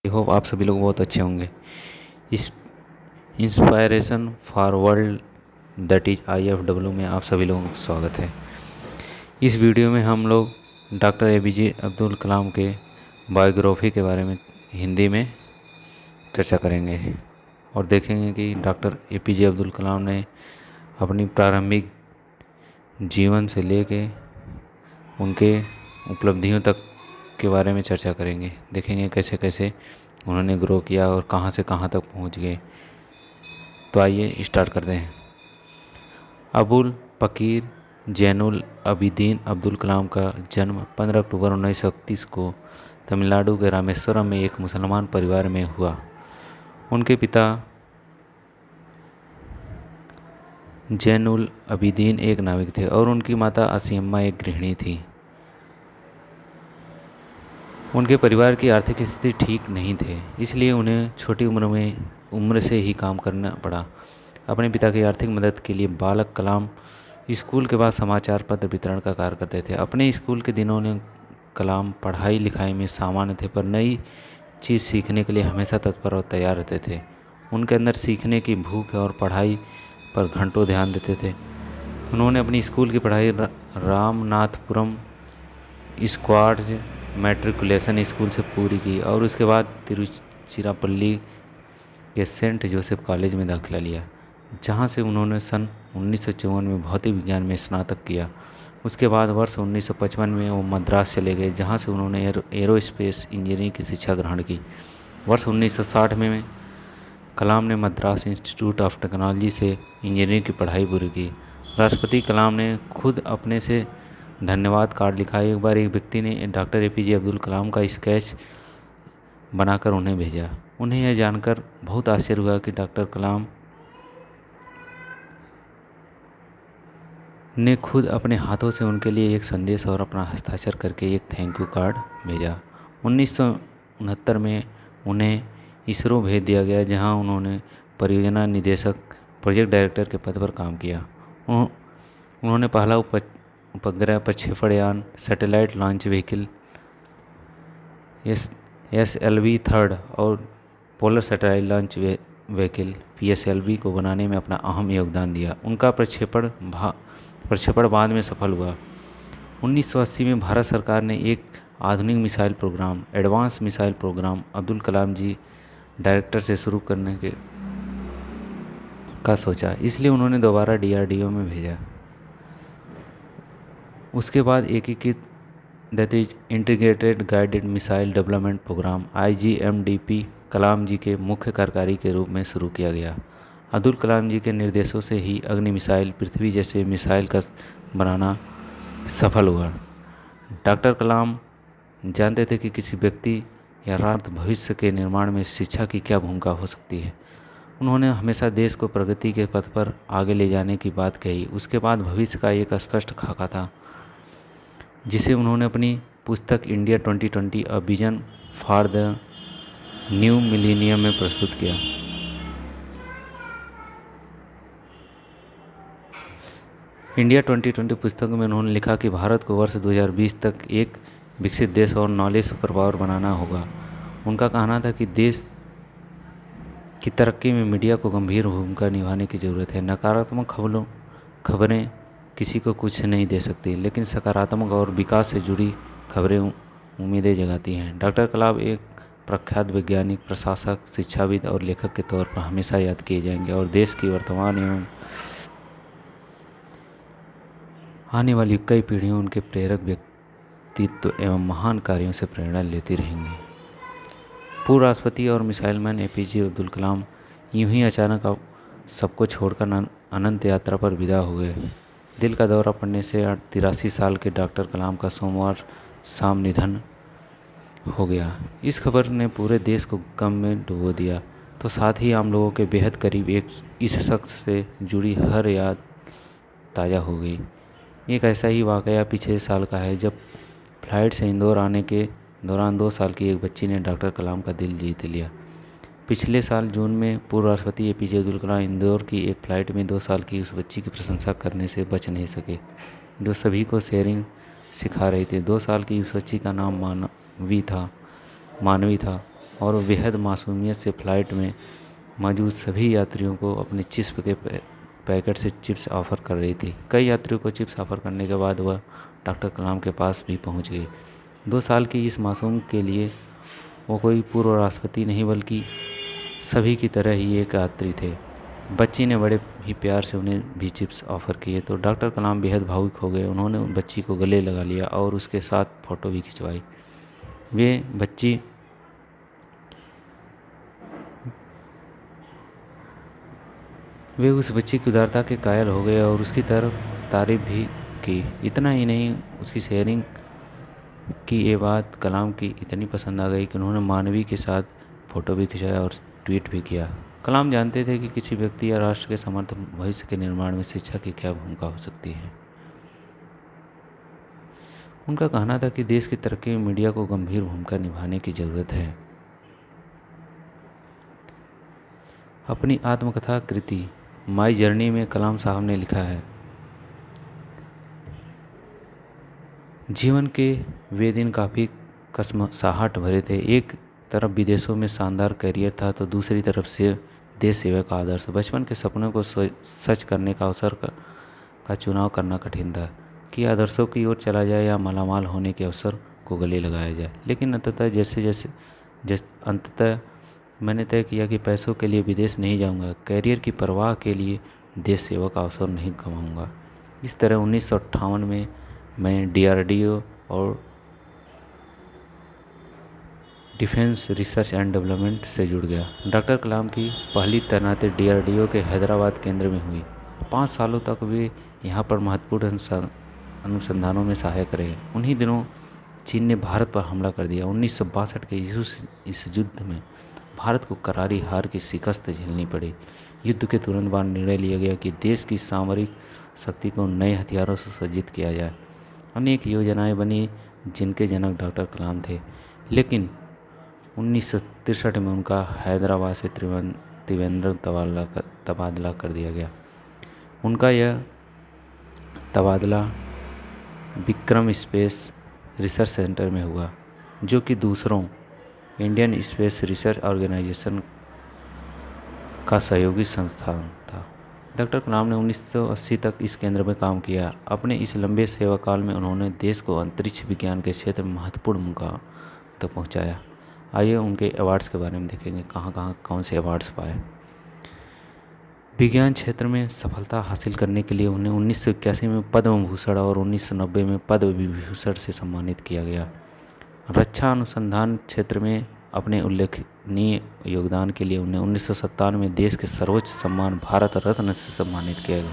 I hope आप सभी लोग बहुत अच्छे होंगे। इस inspiration for world that is IFW में आप सभी लोगों का स्वागत है। इस वीडियो में हम लोग डॉक्टर APJ अब्दुल कलाम के बायोग्राफी के बारे में हिंदी में चर्चा करेंगे और देखेंगे कि डॉक्टर APJ अब्दुल कलाम ने अपनी प्रारंभिक जीवन से लेके उनके उपलब्धियों तक के बारे में चर्चा करेंगे। देखेंगे कैसे कैसे उन्होंने ग्रो किया और कहाँ से कहाँ तक पहुँच गए। तो आइए स्टार्ट करते हैं। अबुल पकीर जैनुल अबिदीन अब्दुल कलाम का जन्म 15 अक्टूबर 1931 को तमिलनाडु के रामेश्वरम में एक मुसलमान परिवार में हुआ। उनके पिता जैनुल अबिदीन एक नाविक थे और उनकी माता असीम्मा एक गृहिणी थी। उनके परिवार की आर्थिक स्थिति ठीक नहीं थे, इसलिए उन्हें छोटी उम्र से ही काम करना पड़ा। अपने पिता की आर्थिक मदद के लिए बालक कलाम स्कूल के बाद समाचार पत्र वितरण का कार्य करते थे। अपने स्कूल के दिनों में कलाम पढ़ाई लिखाई में सामान्य थे, पर नई चीज़ सीखने के लिए हमेशा तत्पर और तैयार रहते थे। उनके अंदर सीखने की भूख और पढ़ाई पर घंटों ध्यान देते थे। उन्होंने अपनी स्कूल की पढ़ाई रामनाथपुरम स्क्वाड्स मैट्रिकुलेशन स्कूल से पूरी की और उसके बाद तिरुचिरापल्ली के सेंट जोसेफ कॉलेज में दाखिला लिया, जहां से उन्होंने सन 1954 में भौतिक विज्ञान में स्नातक किया। उसके बाद वर्ष 1955 में वो मद्रास चले गए, जहां से उन्होंने एरोस्पेस इंजीनियरिंग की शिक्षा ग्रहण की। वर्ष 1960 में कलाम ने मद्रास इंस्टीट्यूट ऑफ टेक्नोलॉजी से इंजीनियरिंग की पढ़ाई पूरी की। राष्ट्रपति कलाम ने खुद अपने से धन्यवाद कार्ड लिखा। एक बार एक व्यक्ति ने डॉक्टर APJ अब्दुल कलाम का स्केच बनाकर उन्हें भेजा। उन्हें यह जानकर बहुत आश्चर्य हुआ कि डॉक्टर कलाम ने खुद अपने हाथों से उनके लिए एक संदेश और अपना हस्ताक्षर करके एक थैंक यू कार्ड भेजा। 1969 में उन्हें इसरो भेज दिया गया, जहां उन्होंने परियोजना निदेशक प्रोजेक्ट डायरेक्टर के पद पर काम किया। उन्होंने पहला उपग्रह प्रक्षेपण यान satellite launch vehicle SLV third और polar satellite launch vehicle PSLV को बनाने में अपना अहम योगदान दिया। उनका प्रक्षेपण बाद में सफल हुआ। 1980 में भारत सरकार ने एक आधुनिक missile programme advance missile programme Abdul Kalam ji director से शुरू करने का सोचा, इसलिए उन्होंने दोबारा DRDO में भेजा। उसके बाद एकीकृत that is integrated guided missile development programme IGMDP Kalam ji के मुख्य कार्यकारी के रूप में शुरू किया गया। अब्दुल कलाम जी के निर्देशों से ही अग्नि मिसाइल पृथ्वी जैसे मिसाइल का बनाना सफल हुआ। डॉक्टर कलाम जानते थे कि किसी व्यक्ति या राष्ट्र भविष्य के निर्माण में शिक्षा की क्या भूमिका हो सकती है। उन्होंने हमेशा देश को प्रगति के पथ पर आगे ले जाने की बात कही। उसके बाद भविष्य का एक स्पष्ट खाका था, जिसे उन्होंने अपनी पुस्तक India 2020 a vision for the new millennium में प्रस्तुत किया। इंडिया 2020 पुस्तक में उन्होंने लिखा कि भारत को वर्ष 2020 तक एक विकसित देश और नॉलेज सुपर पावर बनाना होगा। उनका कहना था कि देश की तरक्की में मीडिया को गंभीर भूमिका निभाने की ज़रूरत है। नकारात्मक खबरें किसी को कुछ नहीं दे सकती, लेकिन सकारात्मक और विकास से जुड़ी खबरें उम्मीदें जगाती हैं। डॉक्टर कलाम एक प्रख्यात वैज्ञानिक, प्रशासक, शिक्षाविद और लेखक के तौर पर हमेशा याद किए जाएंगे और देश की वर्तमान एवं आने वाली कई पीढ़ियों उनके प्रेरक व्यक्तित्व एवं महान कार्यों से प्रेरणा लेती रहेंगी। पूर्व राष्ट्रपति और missile man APJ Abdul Kalam यूं ही अचानक सबको छोड़कर अनंत यात्रा पर विदा हो गए। दिल का दौरा पड़ने से 83 साल के डॉक्टर कलाम का सोमवार शाम निधन हो गया। इस खबर ने पूरे देश को गम में डुबो दिया, तो साथ ही आम लोगों के बेहद करीब इस शख्स से जुड़ी हर याद ताज़ा हो गई। एक ऐसा ही वाकया पिछले साल का है, जब फ्लाइट से इंदौर आने के दौरान 2 साल की एक बच्ची ने डॉक्टर कलाम का दिल जीत लिया। पिछले साल जून में पूर्व राष्ट्रपति APJ अब्दुल कलाम इंदौर की एक फ़्लाइट में 2 साल की उस बच्ची की प्रशंसा करने से बच नहीं सके, जो सभी को शेयरिंग सिखा रही थी। 2 साल की उस बच्ची का नाम मानवी था। और वो बेहद मासूमियत से फ्लाइट में मौजूद सभी यात्रियों को अपने चिप्स के पैकेट से चिप्स ऑफ़र कर रही थी। कई यात्रियों को चिप्स ऑफ़र करने के बाद वह डॉक्टर कलाम के पास भी पहुंच गई। 2 साल की इस मासूम के लिए वो कोई पूर्व राष्ट्रपति नहीं बल्कि सभी की तरह ही एक यात्री थे। बच्ची ने बड़े ही प्यार से उन्हें भी चिप्स ऑफ़र किए तो डॉक्टर कलाम बेहद भावुक हो गए। उन्होंने बच्ची को गले लगा लिया और उसके साथ फ़ोटो भी खिंचवाई। वे उस बच्ची की उदारता के कायल हो गए और उसकी तरफ तारीफ भी की। इतना ही नहीं, उसकी शेयरिंग की ये बात कलाम की इतनी पसंद आ गई कि उन्होंने मानवी के साथ फ़ोटो भी खिंचाया और ट्वीट भी किया। कलाम जानते थे कि किसी व्यक्ति या राष्ट्र के समर्थ भविष्य के निर्माण में शिक्षा की क्या भूमिका हो सकती है। उनका कहना था कि देश की तरक्की में मीडिया को गंभीर भूमिका निभाने की ज़रूरत है। अपनी आत्मकथा कृति माई जर्नी में कलाम साहब ने लिखा है, जीवन के वे दिन काफ़ी कसमसाहट भरे थे। एक तरफ विदेशों में शानदार करियर था तो दूसरी तरफ से देश सेवा का आदर्श। बचपन के सपनों को सच करने का अवसर का चुनाव करना कठिन था कि आदर्शों की ओर चला जाए या मालामाल होने के अवसर को गले लगाया जाए। लेकिन अंततः मैंने तय किया कि पैसों के लिए विदेश नहीं जाऊंगा, करियर की परवाह के लिए देश सेवा का अवसर नहीं कमाऊंगा। इस तरह 1958 में मैं DRDO और डिफेंस रिसर्च एंड डेवलपमेंट से जुड़ गया। डॉक्टर कलाम की पहली तैनाती DRDO के हैदराबाद केंद्र में हुई। 5 सालों तक वे यहाँ पर महत्वपूर्ण अनुसंधानों में सहायक रहे। उन्हीं दिनों चीन ने भारत पर हमला कर दिया। 1962 के इस युद्ध में भारत को करारी हार की शिकस्त झेलनी पड़ी। युद्ध के तुरंत बाद निर्णय लिया गया कि देश की सामरिक शक्ति को नए हथियारों से सज्जित किया जाए। अनेक योजनाएं बनी जिनके जनक डॉक्टर कलाम थे, लेकिन 1963 में उनका हैदराबाद से त्रिवेंद्रम तबादला कर दिया गया। उनका यह तबादला विक्रम स्पेस रिसर्च सेंटर में हुआ, जो कि दूसरों इंडियन स्पेस रिसर्च ऑर्गेनाइजेशन का सहयोगी संस्थान था। डॉक्टर कलाम ने 1980 तक इस केंद्र में काम किया। अपने इस लंबे सेवा काल में उन्होंने देश को अंतरिक्ष विज्ञान के क्षेत्र में महत्वपूर्ण मुकाम तक पहुंचाया। आइए उनके अवार्ड्स के बारे में देखेंगे, कौन से अवार्ड्स पाए। विज्ञान क्षेत्र में सफलता हासिल करने के लिए उन्हें 1981 में पद्म भूषण और 1990 में पद्म विभूषण से सम्मानित किया गया। रक्षा अनुसंधान क्षेत्र में अपने उल्लेखनीय योगदान के लिए उन्हें 1997 में देश के सर्वोच्च सम्मान भारत रत्न से सम्मानित किया गया।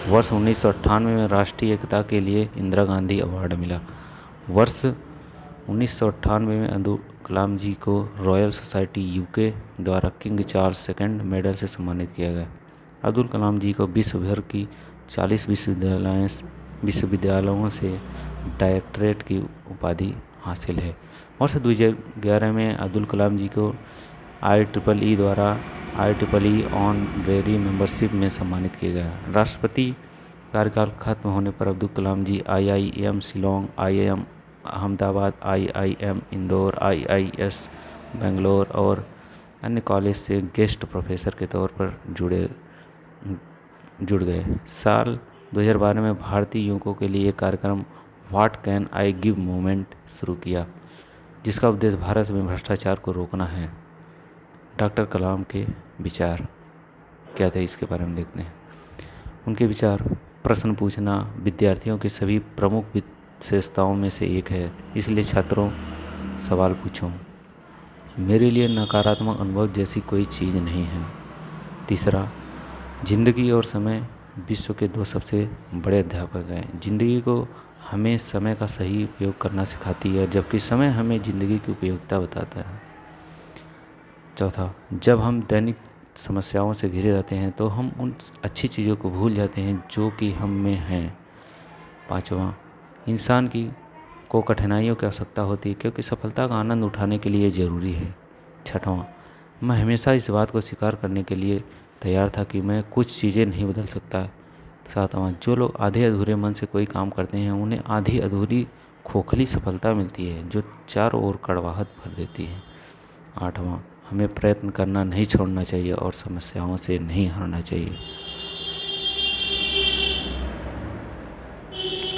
वर्ष 1998 में राष्ट्रीय एकता के लिए इंदिरा गांधी अवार्ड मिला। वर्ष 1998 में अब्दुल कलाम जी को रॉयल सोसाइटी UK द्वारा किंग चार्ल्स सेकंड मेडल से सम्मानित किया गया। अब्दुल कलाम जी को विश्व भर की 40 विश्वविद्यालयों से डायरेक्टरेट की उपाधि हासिल है। वर्ष 2011 में अब्दुल कलाम जी को IEEE द्वारा IEEE ऑनरेरी मेंबरशिप में सम्मानित किया गया। राष्ट्रपति कार्यकाल खत्म होने पर अब्दुल कलाम जी IIM Shillong, IIM Ahmedabad, IIM Indore, IIS Bangalore और अन्य कॉलेज से गेस्ट प्रोफेसर के तौर पर जुड़ गए। साल 2012 में भारतीय युवकों के लिए एक कार्यक्रम what can I give movement शुरू किया, जिसका उद्देश्य भारत में भ्रष्टाचार को रोकना है। डॉक्टर कलाम के विचार क्या थे, इसके बारे में देखते हैं। उनके विचार: प्रश्न पूछना विद्यार्थियों की सभी प्रमुख विशेषताओं में से एक है, इसलिए छात्रों सवाल पूछो। मेरे लिए नकारात्मक अनुभव जैसी कोई चीज़ नहीं है। तीसरा, जिंदगी और समय विश्व के 2 सबसे बड़े अध्यापक हैं। जिंदगी को हमें समय का सही उपयोग करना सिखाती है, जबकि समय हमें जिंदगी की उपयोगिता बताता है। चौथा, जब हम दैनिक समस्याओं से घिरे रहते हैं तो हम उन अच्छी चीज़ों को भूल जाते हैं जो कि हम में हैं। पाँचवा, इंसान को कठिनाइयों की आवश्यकता होती है क्योंकि सफलता का आनंद उठाने के लिए ज़रूरी है। छठवां, मैं हमेशा इस बात को स्वीकार करने के लिए तैयार था कि मैं कुछ चीज़ें नहीं बदल सकता। सातवां, जो लोग आधे अधूरे मन से कोई काम करते हैं उन्हें आधी अधूरी खोखली सफलता मिलती है जो चारों ओर कड़वाहट भर देती है। 8वां, हमें प्रयत्न करना नहीं छोड़ना चाहिए और समस्याओं से नहीं हारना चाहिए।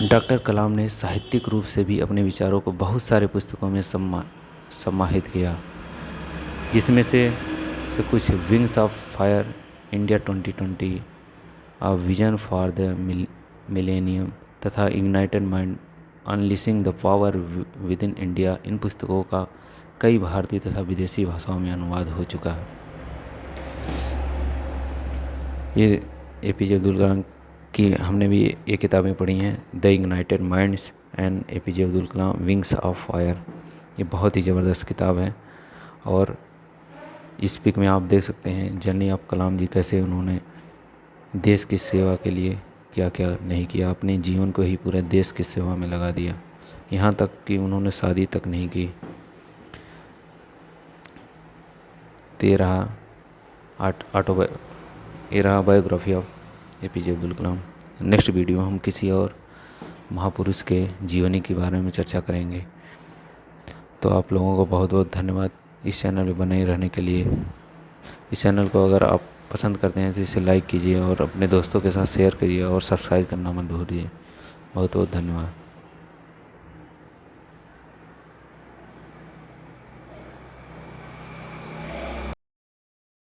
डॉक्टर कलाम ने साहित्यिक रूप से भी अपने विचारों को बहुत सारे पुस्तकों में समाहित किया, जिसमें से कुछ wings of fire, India 2020, a vision for the millennium तथा ignited mind, unleashing the power within India. इन पुस्तकों का कई भारतीय तथा विदेशी भाषाओं में अनुवाद हो चुका है। ये APJ अब्दुल कलाम की हमने भी ये किताबें पढ़ी हैं, the ignited minds and APJ Abdul Kalam wings of fire. ये बहुत ही ज़बरदस्त किताब है। और इस पिक में आप देख सकते हैं जर्नी ऑफ कलाम जी, कैसे उन्होंने देश की सेवा के लिए क्या क्या नहीं किया, अपने जीवन को ही पूरे देश की सेवा में लगा दिया, यहाँ तक कि उन्होंने शादी तक नहीं की। ये रहा biography of APJ Abdul Kalam. Next video हम किसी और महापुरुष के जीवनी के बारे में चर्चा करेंगे। तो आप लोगों को बहुत बहुत धन्यवाद इस चैनल में बने रहने के लिए। इस चैनल को अगर आप पसंद करते हैं तो इसे लाइक कीजिए और अपने दोस्तों के साथ शेयर करिए और सब्सक्राइब करना मत भूलिए। बहुत बहुत धन्यवाद।